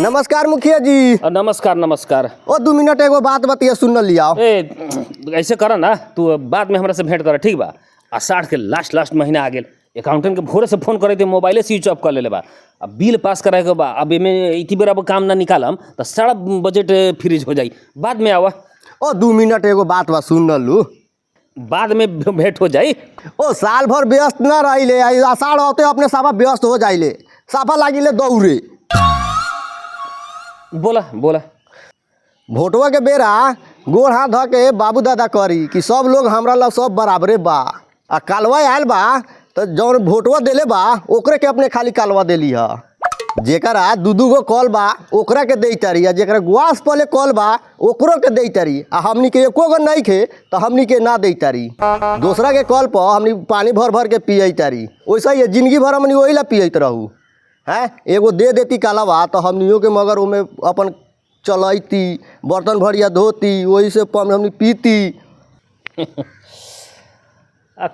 नमस्कार मुखिया जी। नमस्कार नमस्कार। ओ 2 मिनट एगो बात बतिया सुन लिया। ऐसे कर ना, तू बाद में हमरा से भेंट कर, ठीक बा। आषाढ़ के लास्ट महीना आ गेल, अकाउंटेंट के भोरे से फोन करे थे, मोबाइले स्विच ऑफ कर ले बा। अब बिल पास कराए के बा, अब एमे इतनी बेर अब काम ना निकालम तो सारा बजट फ्रीज हो जाई। बाद में आवा। ओ 2 मिनट एगो बात बा सुन लू, बाद में भेंट हो जाई। ओ साल भर व्यस्त ना रहिले, आषाढ़ होते अपने साफा व्यस्त हो जाइले, साफा लागिले दौड़े। बोला बोला। भोटवा के बेरा गोड़ हाथ ध के बाबू दादा करी कि सब लोग हमरा ला सब बराबरे बा। आ कालवा आयल बा तो जौन भोटवा देले बा ओकरे के अपने खाली कालवा देली है। जेकरा दू गो कॉल बा ओकरा के दे तारी, आ जेकरा गुआस पहले कॉल बा ओकरो के दे तारी। आ हमनी के एको गो नहीं खे तो हमनी के ना दे तारी। दूसरा के कॉल पर हमनी पानी भर भर के पिए तारी। वैसा ही जिंदगी भर हमनी वही ला पियत रहू हैं। एगो दे देती कालवा तो हमनियों के मगर उमें अपन चलती, बर्तन भरिया धोती, वही से हमनी पीती।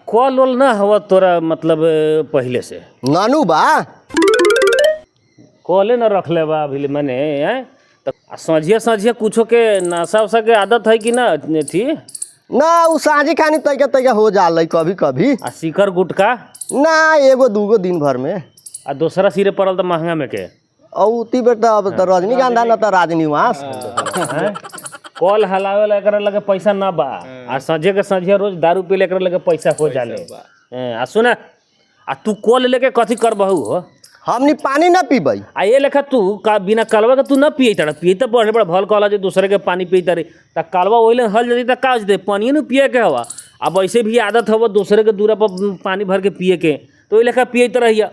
कॉल वॉल ना हवा तोरा, मतलब पहले से नानू बा कॉले न रख ले बा अभी मैंने हैं। तो संझिया कुछो के नशा वशा के आदत है कि ना थी ना? उ साझी खानी तैका हो जाला कभी कभी। आ शिकर गुटका ना, एगो दूगो दिन भर में। आ दूसरा सिरे पड़ल तो महंगा में के औती बेटा अब तो रजनीगंधा न तो राजनिवास। कॉल हलावे ला एकरा लगे पैसा ना बा। आ संझे के संझिया रोज दारू पी ले एकरा लगे पैसा हो जाले। आ सुना, आ तू कॉल लेके कथी करबहू हो? हमनी पानी ना पीबै। आ ये लेखा तू का बिना कलवा के तू ना पिए तड़ा, पिए तो बड़े बड़े भल कहला जे दूसरे के पानी पिए तारे त कलवा ओइले हल जदी त काज दे पानी न पिए के हवा। अब ऐसे भी आदत हवा दूसरे के दूरा पर पानी भर के पिए के, तो ओइ लेखा पिए रहिया।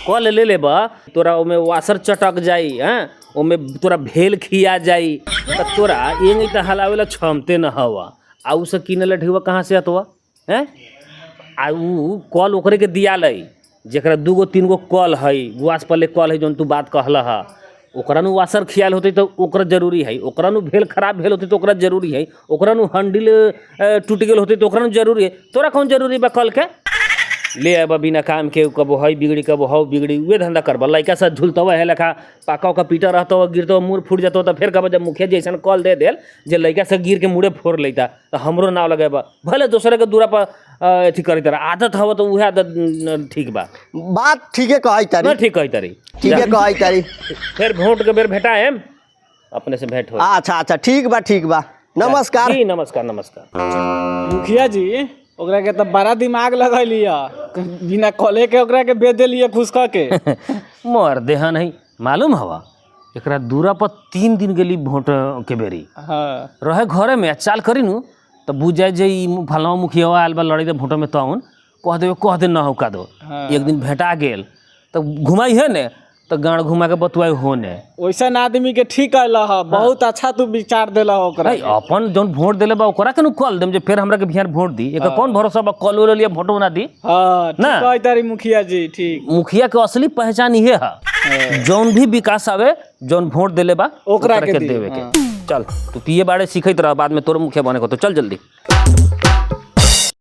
कॉल ले ले बा, तोरा ओमे वासर चटक जाई हैं, ओमे तोरा भेल खिया जाई, त तोरा ये नहीं त हलावेला क्षमते न हवा। आ उ से किने ला ढेवा कहाँ से अतवा हैं? आ उ कॉल ओकरे के दिया लई जेकरा 2 गो 3 गो कॉल है, गुआस पले कॉल है जौन तू बात कहला हा, ओकरा नु वासर खियाल होते तो ओकरा जरूरी है, ओकरा नु भेल खराब भेल होते तो ओकरा जरूरी है, ओकरा नु हंडिल टूट गेल होते तो ओकरा नु जरूरी है। तोरा कौन जरूरी बा कॉल के? ले अब बिना काम के कबो है बिगड़ी कबो हो बिगड़ी, उहे धंधा करबा। लइका से झुलतवा है लेखा पाका का पीटा रहता गिरता मुँह फूट जाता तो फिर कब जब मुखिया जी ऐसा कॉल दे देल जे लइका से गिर के मुड़े फोड़ लेता तो हमरो नाव लगेबा। भले दूसरे के दूरा पर अथी करी तरह आदत हवा तो उहे आदत ठीक बा। बात ठीके कहै तारी ना ठीक कही तारी, ठीके कहै तारी। फिर वोट के बेर भेटा है अपने से भेंट हो। अच्छा ठीक बा। नमस्कार जी नमस्कार नमस्कार। मुखिया जी ओकरा के तो बड़ा दिमाग लगलिया, बिना कॉले के ओकरा के बेच देलिए खुश के। मर देहा नहीं मालूम हवा, एकरा दूरा पर 3 दिन गेली वोट के बेरी। हाँ रहे घरे में चाल करी नु तो बुझ जाए जे फलवा मुखिया आयल बा लड़ी भोट में तौन कह दे ना हो का दो। एक दिन भेटा गेल तो घुमाई है ने तो गाँव घुमा के बतुआई होने। वैसन आदमी के ठीक कहला है, बहुत अच्छा तू विचार देला ओकरा। अपन जौन वोट देले बा ओकरा के नु कॉल देम जे फिर हमरा के बिहार वोट दी। एकर कौन भरोसा बा कॉल ले लिया वोट ना दी। हां ना कह तारी मुखिया जी ठीक। मुखिया के असली पहचान ये है जौन भी विकास आवे जौन वोट देले बा ओकरा के देवे के। चल तू पिए बाड़े सीखत रह, बाद में तोर मुखिया बने को तो चल जल्दी।